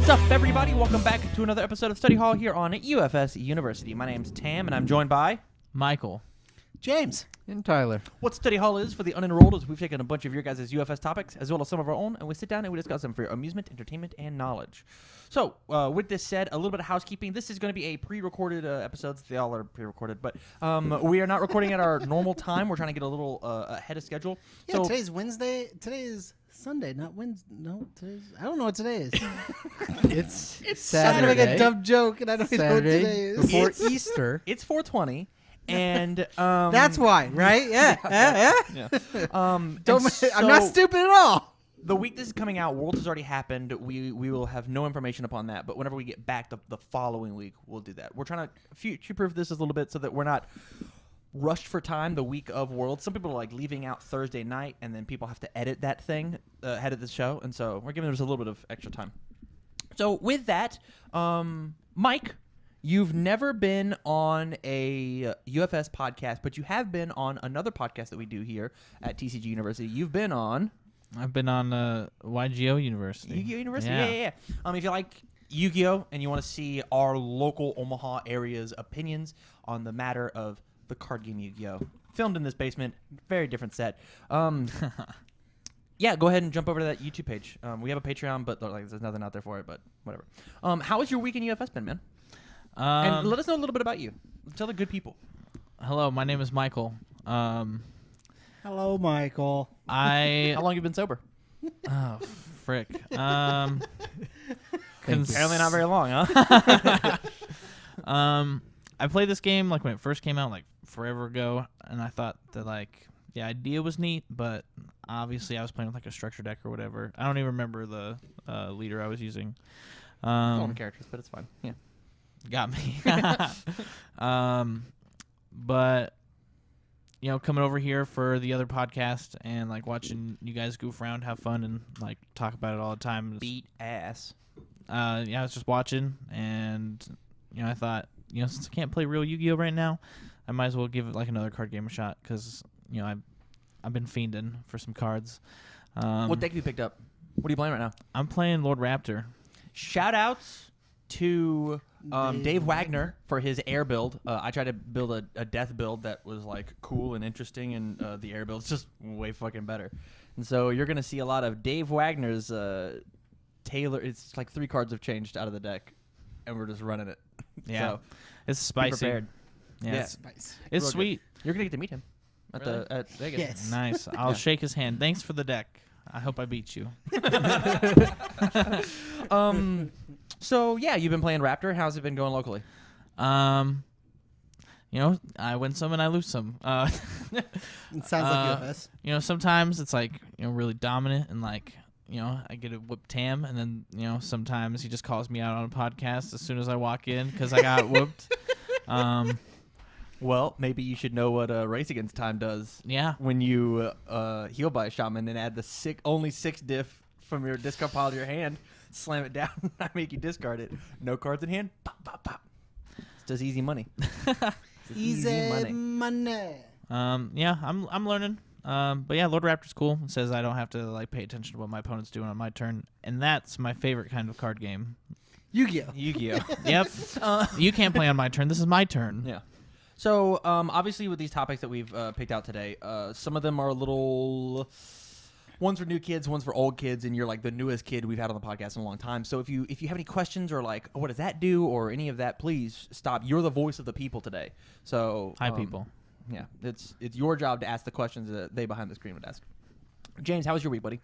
What's up, everybody? Welcome back to another episode of Study Hall here on UFS University. My name's Tam, and I'm joined by Michael, James, and Tyler. What Study Hall is for the unenrolled is we've taken a bunch of your guys' UFS topics, as well as some of our own, and we sit down and we discuss them for your amusement, entertainment, and knowledge. So, with this said, a little bit of housekeeping. This is going to be a pre-recorded episodes. They all are pre-recorded, but we are not recording at our normal time. We're trying to get a little ahead of schedule. Yeah, so, today's Wednesday. Today is Sunday, not Wednesday. No, I don't know what today is. It's I'm Saturday. gonna make a dumb joke, and I don't even know what Saturday today is. before Easter. It's 420, and That's why, right? Yeah, yeah. I'm I'm not stupid at all. The week this is coming out, Worlds has already happened. We will have no information upon that, but whenever we get back the following week, we'll do that. We're trying to future-proof this a little bit so that we're not rushed for time the week of Worlds. Some people are like leaving out Thursday night, and then people have to edit that thing ahead of the show, and so we're giving them just a little bit of extra time. So with that, Mike, you've never been on a UFS podcast, but you have been on another podcast that we do here at TCG University. You've been on... I've been on YGO University. Yu-Gi-Oh! University? Yeah. If you like Yu-Gi-Oh! And you want to see our local Omaha area's opinions on the matter of the card game Yu-Gi-Oh! Filmed in this basement. Very different set. Yeah, go ahead and jump over to that YouTube page. We have a Patreon, but there's nothing out there for it, but whatever. How was your week in UFS been, man? And let us know a little bit about you. Tell the good people. Hello, my name is Michael. Hello, Michael. How long have you been sober? Oh, frick. Apparently not very long, huh? I played this game like when it first came out, like forever ago, and I thought that like the idea was neat, but obviously I was playing with like a structure deck or whatever. I don't even remember the leader I was using. Call them characters, but it's fine. Yeah, got me. But you know, coming over here for the other podcast and like watching you guys goof around, have fun, and like talk about it all the time. Beat ass. Yeah, I was just watching, and you know, I thought, you know, since I can't play real Yu-Gi-Oh right now, I might as well give it like another card game a shot because you know I've been fiending for some cards. What deck have you picked up? What are you playing right now? I'm playing Lord Raptor. Shout outs to Dave Wagner for his air build. I tried to build a death build that was like cool and interesting, and the air build's just way fucking better. And so you're gonna see a lot of Dave Wagner's Taylor. It's like 3 cards have changed out of the deck, and we're just running it. Yeah, so it's be spicy. prepared. Yeah, Yeah. It's, Spice. it's Real sweet. good. You're gonna get to meet him at Really? at Vegas. Yes. Nice. I'll shake his hand. Thanks for the deck. I hope I beat you. So yeah, you've been playing Raptor. How's it been going locally? You know, I win some and I lose some. It sounds like UFS. You know, sometimes it's like, you know, really dominant and like, you know, I get a whoop Tam, and then, you know, sometimes he just calls me out on a podcast as soon as I walk in because I got whooped. Well, maybe you should know what Race Against Time does. Yeah. When you heal by a shaman and add the only 6 diff from your discard pile to your hand, slam it down, I make you discard it. No cards in hand, pop, pop, pop. It's just easy money. Easy money. Yeah, I'm learning. But yeah, Lord Raptor's cool. It says I don't have to like pay attention to what my opponent's doing on my turn, and that's my favorite kind of card game. Yu-Gi-Oh. Yu-Gi-Oh. Yep. You can't play on my turn. This is my turn. Yeah. So, obviously, with these topics that we've picked out today, some of them are a little... One's for new kids, one's for old kids, and you're like the newest kid we've had on the podcast in a long time. So if you have any questions or like, oh, what does that do, or any of that, please stop. You're the voice of the people today. So Hi, people. Yeah, it's your job to ask the questions that they behind the screen would ask. James, how was your week, buddy?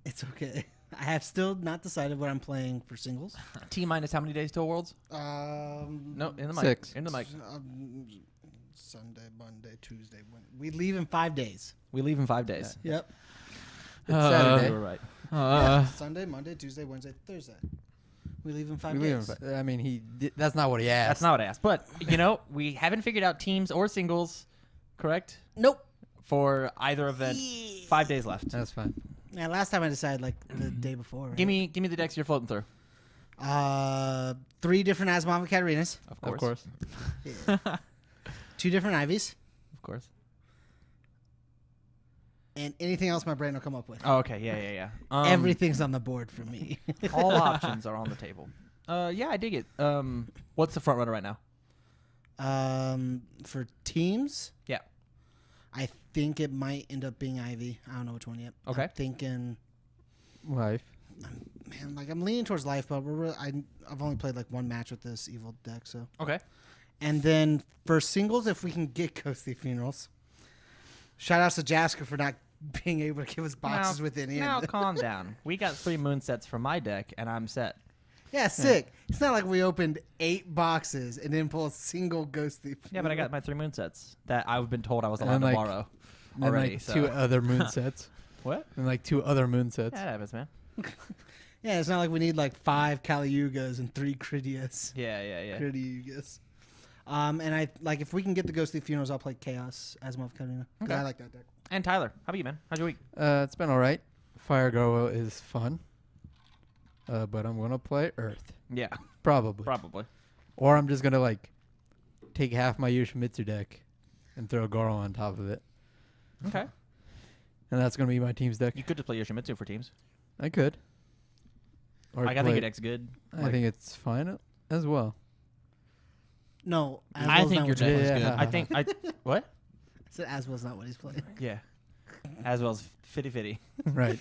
It's okay. I have still not decided what I'm playing for singles. T-minus how many days till Worlds? No, in the mic. 6. In the mic. Sunday, Monday, Tuesday. We leave in 5 days. We leave in 5 days. Yep. It's Saturday. You were right. Yeah, Sunday, Monday, Tuesday, Wednesday, Thursday. We leave in 5 days. I mean, that's not what he asked. That's not what I asked. But, you know, we haven't figured out teams or singles, correct? Nope. For either event. 5 days left. That's fine. Yeah, last time I decided like the day before. Right? Give me the decks you're floating through. 3 different Asmava Catarinas. Of course. Of course. Yeah. 2 different Ivies. Of course. and anything else my brain will come up with. Oh, okay. Yeah. Everything's on the board for me. All options are on the table. Yeah, I dig it. What's the front runner right now? For teams, Yeah. I think it might end up being Ivy. I don't know which one yet. Okay. I'm thinking, Life. man, like I'm leaning towards Life, but I've only played like one match with this evil deck, so. Okay. And then for singles, if we can get Ghostly Funerals, shout outs to Jasker for not being able to give us boxes with any. Now calm down. We got 3 moon sets from my deck, and I'm set. Yeah, sick. It's not like we opened 8 boxes and didn't pull a single Ghostly Funeral. Yeah, but I got my 3 moon sets that I've been told I was allowed And to like- borrow And already. like so. 2 other moon sets. What? And like 2 other moon sets. Yeah, that happens, man. Yeah, it's not like we need like 5 Kali-Yugas and 3 Critias. Yeah. Criti-Yugas. And I like if we can get the Ghostly Funerals, I'll play Chaos Asimov Karina. Okay. I like that deck. And Tyler, how about you, man? How's your week? It's been all right. Fire Girl is fun. But I'm going to play Earth. Yeah, Probably. probably. Or I'm just going to like take half my Yoshimitsu deck and throw Goro on top of it. Okay. And that's going to be my team's deck. You could just play Yoshimitsu for teams. I could. Or Like, I think play- your deck's good. I think it's fine as well. No, I think your deck was Yeah. good. I think I what? I said Aswell's not what he's playing. Yeah. As well as fitty. Right.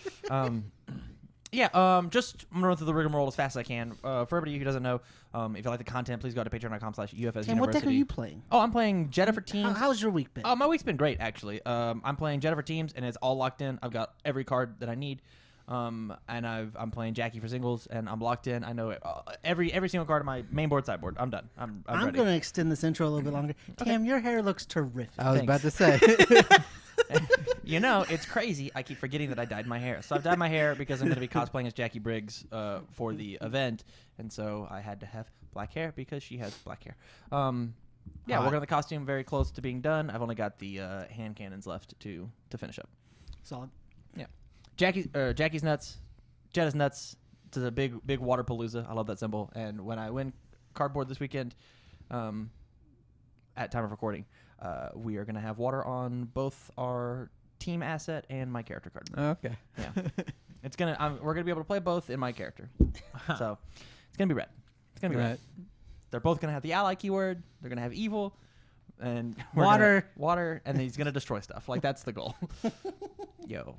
Yeah, just I'm gonna run through the rigmarole as fast as I can. For everybody who doesn't know, if you like the content, please go to patreon.com/UFS Tim, what deck are University. you playing? Oh, I'm playing Jetta for teams. How's your week been? Oh, my week's been great actually. I'm playing Jetta for teams, and it's all locked in. I've got every card that I need. And I'm playing Jackie for singles, and I'm locked in. I know it, every single card on my main board, sideboard. I'm done. I'm ready. going to extend this intro a little bit longer. Tam, your hair looks terrific. I was about to Thanks. say. You know, it's crazy. I keep forgetting that I dyed my hair. So I've dyed my hair because I'm going to be cosplaying as Jackie Briggs for the event, and so I had to have black hair because she has black hair. Yeah, Hot. working on the costume, very close to being done. I've only got the hand cannons left to finish up. Solid. Jackie's nuts, Jetta's nuts. It's a big water palooza. I love that symbol. And when I win cardboard this weekend, at time of recording, we are gonna have water on both our team asset and my character card. Okay. Yeah, we're gonna be able to play both in my character, so it's gonna be red. It's gonna be red. Right. They're both gonna have the ally keyword. They're gonna have evil, and water, and he's gonna destroy stuff. Like that's the goal. Yo,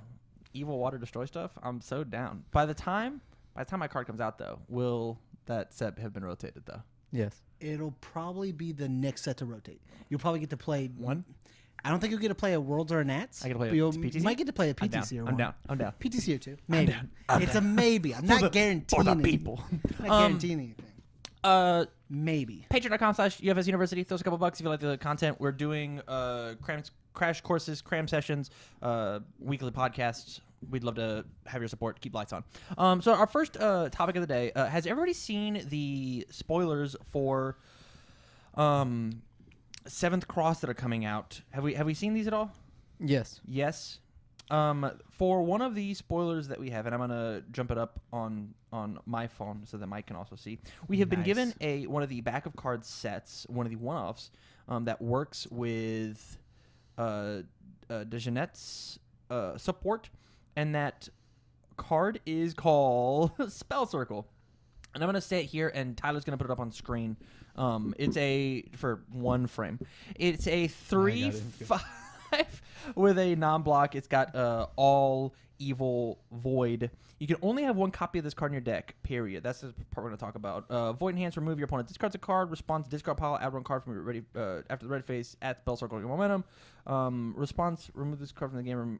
evil water destroy stuff. I'm so down. By the time my card comes out, though, will that set have been rotated though? Yes. It'll probably be the next set to rotate. You'll probably get to play One? I don't think you'll get to play a Worlds or a Nats. I get to play but a you'll PTC? might get to play a I'm down. PTC or I'm one. down. I'm down. PTC or 2. Maybe. down. I'm It's down. a maybe. I'm not guaranteeing For the anything. people. I'm not guaranteeing anything. Maybe. Patreon.com/UFS University. Throw us a couple bucks if you like the content. We're doing crash courses, cram sessions, weekly podcasts. We'd love to have your support. Keep lights on. So our first topic of the day. Has everybody seen the spoilers for Seventh Cross that are coming out? Have we seen these at all? Yes. Yes. For one of the spoilers that we have, and I'm gonna jump it up on my phone so that Mike can also see. We have been Nice. given one of the back of card sets, one of the one-offs that works with Dejanette's support, and that card is called Spell Circle. And I'm gonna say it here, and Tyler's gonna put it up on screen. It's for one frame. It's a 3/5 with a non-block. It's got all evil void. You can only have one copy of this card in your deck. Period. That's the part we're gonna talk about. Void enhance. Remove your opponent discards a card. Response to discard pile. Add one card from your ready after the red phase. Add spell circle. Your momentum. Response. Remove this card from the game.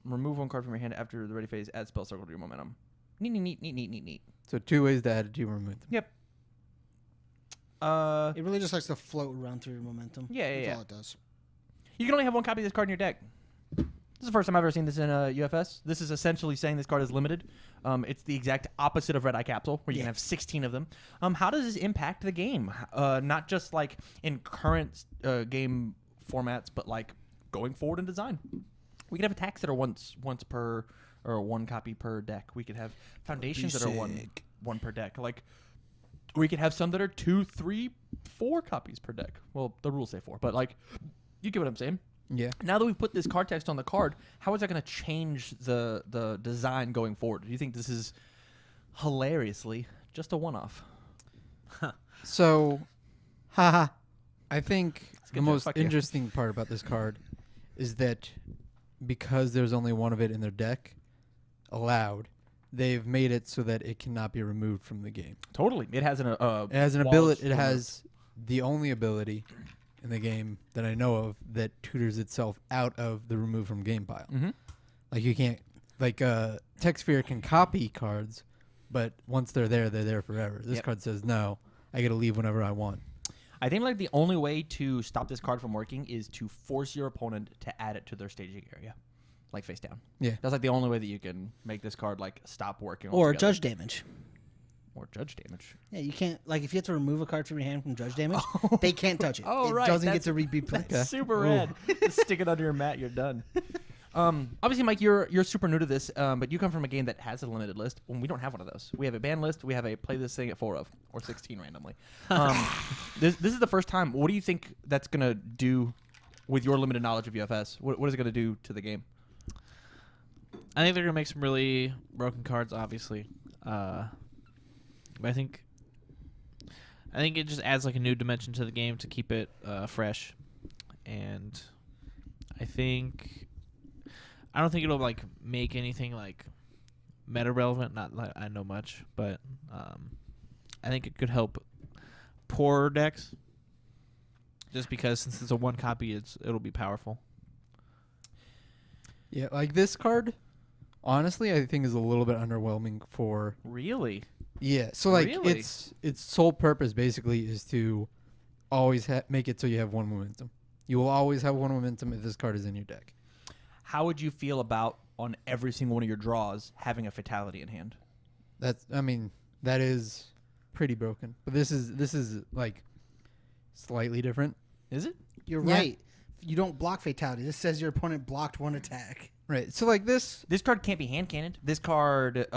Remove one card from your hand after the ready phase. Add spell circle to your momentum. Neat. So 2 ways to add it to remove them. Yep. It really just likes to float around through your momentum. Yeah. That's all it does. You can only have one copy of this card in your deck. This is the first time I've ever seen this in UFS. This is essentially saying this card is limited. It's the exact opposite of Red Eye Capsule, where you can have 16 of them. How does this impact the game? Not just like in current game formats, but like going forward in design. We could have attacks that are once per or one copy per deck. We could have foundations that are one per deck. Like we could have some that are 2, 3, 4 copies per deck. Well, the rules say 4, but like you get what I'm saying. Yeah. Now that we've put this card text on the card, how is that going to change the design going forward? Do you think this is hilariously just a one-off? So, Haha. I think a the good most joke. Fuck you. interesting part about this card is that because there's only one of it in their deck allowed, they've made it so that it cannot be removed from the game. Totally. It has an It has an wall ability. It removed. has the only ability in the game that I know of that tutors itself out of the remove from game pile. Mhm. Like you can't, like Tech Sphere can copy cards, but once they're there forever. This Yep. card says no, I get to leave whenever I want. I think like the only way to stop this card from working is to force your opponent to add it to their staging area, like face down. Yeah. That's like the only way that you can make this card like stop working. Or altogether. judge damage. Or judge damage. Yeah, you can't, like, if you have to remove a card from your hand from judge damage, they can't touch it. Oh, it right, doesn't get that's- to be played. That's super rad. Just stick it under your mat. You're done. Obviously, Mike, you're super new to this, but you come from a game that has a limited list. Well, we don't have one of those. We have a ban list. We have a play this thing at 4 of or 16 randomly. This is the first time. What do you think that's gonna do with your limited knowledge of UFS? What is it gonna do to the game? I think they're gonna make some really broken cards, obviously. But I think it just adds like a new dimension to the game to keep it fresh, and I don't think it'll like make anything like meta relevant. Not like I know much, but I think it could help poorer decks. Just because since it's a one copy, it'll be powerful. Yeah, like this card, honestly, I think is a little bit underwhelming for. Really? Yeah, so like Really? its sole purpose basically is to always make it so you have one momentum. You will always have one momentum if this card is in your deck. How would you feel about on every single one of your draws having a fatality in hand? That is pretty broken. But this is like slightly different. Is it? You're Yeah. right. You don't block fatality. This says your opponent blocked one attack. Right. So like this This card can't be hand cannoned. This card,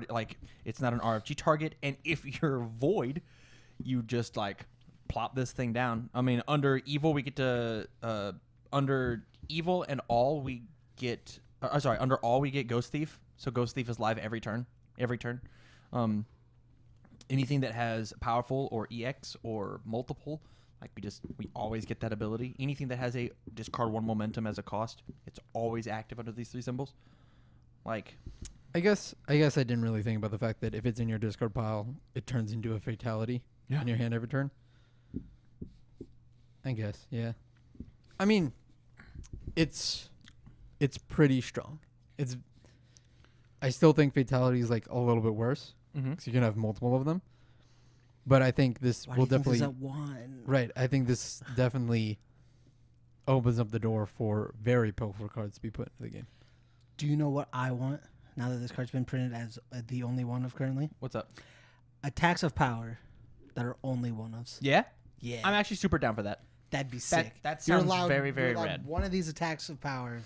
like it's not an RFG target, and if you're void, you just like plop this thing down. I mean, under evil we get to under evil and all we get. Under all we get Ghost Thief. So Ghost Thief is live every turn. Anything that has powerful or EX or multiple, like we always get that ability. Anything that has a discard one momentum as a cost, it's always active under these 3 symbols. Like, I guess I didn't really think about the fact that if it's in your discard pile, it turns into a fatality in your hand every turn. I guess, yeah. I mean, it's pretty strong. I still think fatality is like a little bit worse because you can have multiple of them. But I think this Why will do you think definitely there's that one? right. I think this definitely opens up the door for very powerful cards to be put into the game. Do you know what I want now that this card's been printed as the only one of currently? what's up? Attacks of power that are only one ofs. Yeah, Yeah. I'm actually super down for that. That'd be sick. That You're sounds allowed- very, you're very allowed rad. One of these attacks of power.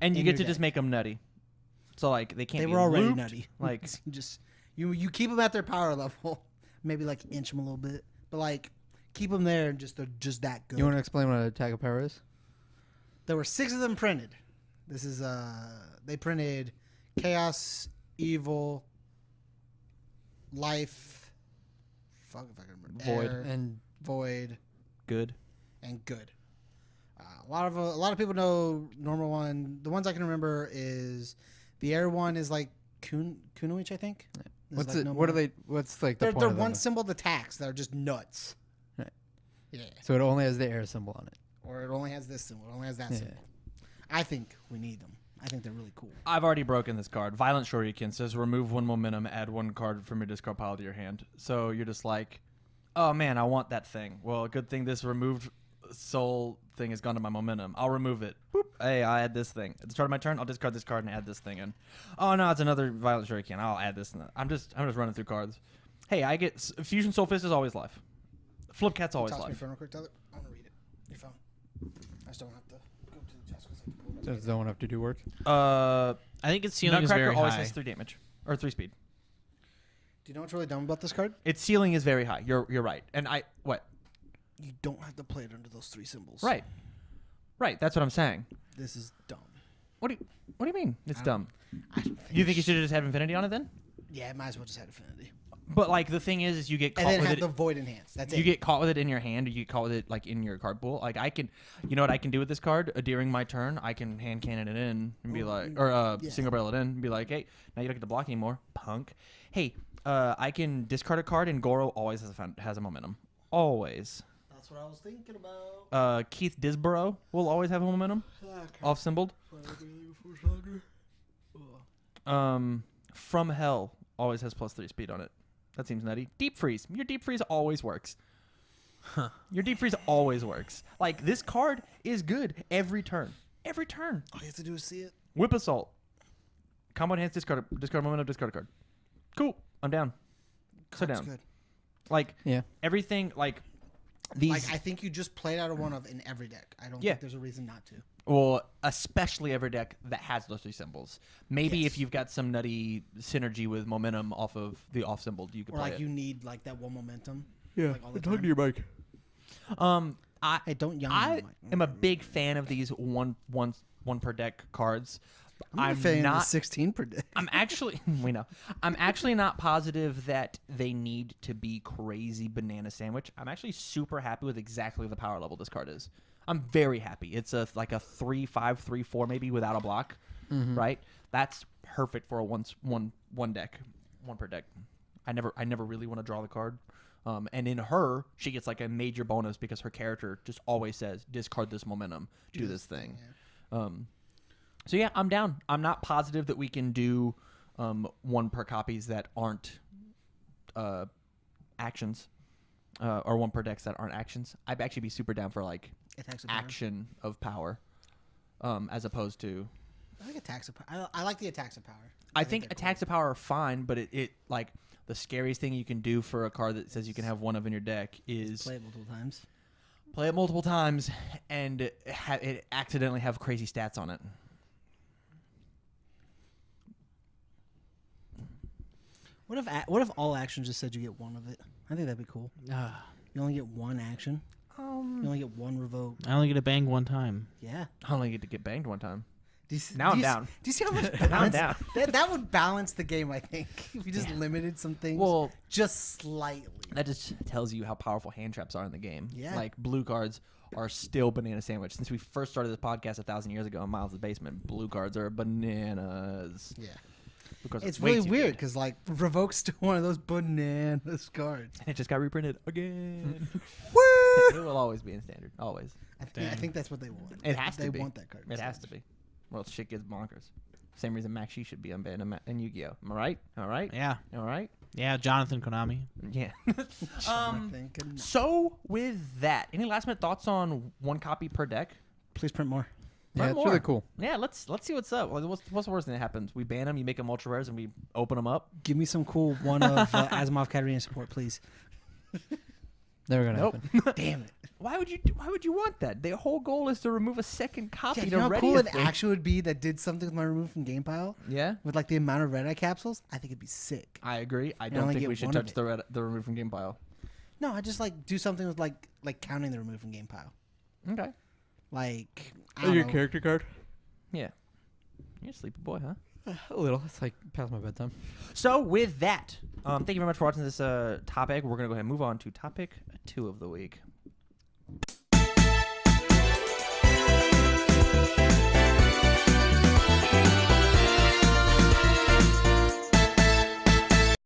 And you in get your to just deck. make them nutty. So like they can't. They be were already looped. nutty. Like you keep them at their power level, maybe like inch them a little bit, but like keep them there and they're just that good. You want to explain what an attack of power is? There were 6 of them printed. This is they printed chaos, evil, life, fuck if I can remember, Void. air, And void, good. and good. A lot of people know normal one. The ones I can remember is the air one is like Kunoichi, I think. This is what's like it? no What more- are they? What's like the They're point of them? one symbol attacks that are just nuts. Right. Yeah. So it only has the air symbol on it. Or it only has this symbol. It only has that Yeah. symbol. I think we need them. I think they're really cool. I've already broken this card. Violent Shoryuken says remove 1 momentum, add 1 card from your discard pile to your hand. So you're just like, oh man, I want that thing. Well, good thing this removed soul thing has gone to my momentum. I'll remove it. Boop. Hey, I'll add this thing. At the start of my turn, I'll discard this card and add this thing in. Oh no, it's another Violent Shuriken. I'll add this. I'm just running through cards. Hey, I get Fusion Soul Fist is always live. Flip Cat's always Toss me your live. phone real quick, Tyler. I want to read it. Your phone. I just don't have to go to the chest. Just don't have to do work. I think its ceiling is Nutcracker very always high. has 3 damage or 3 speed. Do you know what's really dumb about this card? Its ceiling is very high. You're right. And what? You don't have to play it under those 3 symbols. Right. Right. That's what I'm saying. This is dumb. What do you mean? It's dumb. You You think you should have just had Infinity on it then? Yeah, might as well just have Infinity. But like the thing is you get And caught then with have it. the Void Enhance. That's You it. get caught with it in your hand, or you get caught with it like in your card pool. Like I can, you know what I can do with this card during my turn? I can hand cannon it in and be like, or yeah. single barrel it in and be like, hey, now you don't get to block anymore, punk. Hey, I can discard a card, and Goro always has a momentum. Always. That's what I was thinking about. Keith Disborough will always have a momentum, off symboled. From Hell always has +3 speed on it. That seems nutty. Deep Freeze. Your Deep Freeze always works. Your Deep Freeze always works. Like, this card is good every turn. Every turn. All you have to do is see it. Whip Assault. Combo enhance, discard momentum, discard a card. Cool. I'm down. So Card's down. good. Like, Yeah. everything, like, these... Like, I think you just played out of one of in every deck. I don't Yeah. think there's a reason not to. Well, especially every deck that has those 3 symbols. Maybe Yes. if you've got some nutty synergy with momentum off of the off symbol, you could Or play like it. you need like that one momentum. Yeah. Like all the Talk time. to your mic. Hey, don't yawn. I on the mic. am a big fan of these one per deck cards. I'm a fan of the 16 per deck. I'm actually we know. I'm actually not positive that they need to be crazy banana sandwich. I'm actually super happy with exactly the power level this card is. I'm very happy. It's like a 3/5, 3/4 maybe without a block, right? That's perfect for a one deck, one per deck. I never really want to draw the card. And in her, she gets like a major bonus because her character just always says, discard this momentum, do this thing. So yeah, I'm down. I'm not positive that we can do 1 per copies that aren't actions, or 1 per decks that aren't actions. I'd actually be super down for like Attacks of power. action of power, as opposed to. I like attacks of power. I like the attacks of power. I think they're attacks of power are fine, but it like the scariest thing you can do for a card that says you can have 1 of in your deck is Play it multiple times. play it multiple times and it accidentally have crazy stats on it. What if all actions just said you get 1 of it? I think that'd be cool. You only get 1 action. You only get 1 revoke. I only get a bang one time. Yeah. I only get to get banged one time. Do you, Now I'm do you down. Do you see how much I'm balance? down. That would balance the game, I think. If you just limited some things. Well, just slightly. that just tells you how powerful hand traps are in the game. Yeah. Like blue cards are still banana sandwich. Since we first started this podcast 1,000 years ago in Miles' basement, blue cards are bananas. Yeah. Blue cards are It's way really too weird good. because like Revoke's still one of those bananas cards. And it just got reprinted again. Woo! It will always be in standard. Always. I think that's what they want. It has They to be. want that card. It has to be. Or else shit gets bonkers. Same reason Max Shi should be unbanned in Yu-Gi-Oh! Am I right? All right? Yeah. All right? Yeah, Jonathan Konami. Yeah. I think. So with that, any last minute thoughts on 1 copy per deck? Please print more. Yeah, Learn it's more. really cool. Yeah, let's see what's up. What's the worst thing that happens? We ban them, you make them ultra rares, and we open them up. Give me some cool one of Asimov Katarina support, please. Never gonna Nope. happen. Damn it. Why would you want that? The whole goal is to remove a second copy Yeah, you to know how ready cool a an thing. action would be that did something with my remove from game pile? Yeah, With like the amount of red eye capsules? I think it'd be sick. I agree. I You don't only think get we should one of touch it. the remove from game pile. No, I just like do something with like counting the remove from game pile. Okay. Like I Oh, don't your know. character card? Yeah. You're a sleepy boy, huh? A little. It's like past my bedtime. So with that, thank you very much for watching this topic. We're gonna go ahead and move on to topic 2 of the week.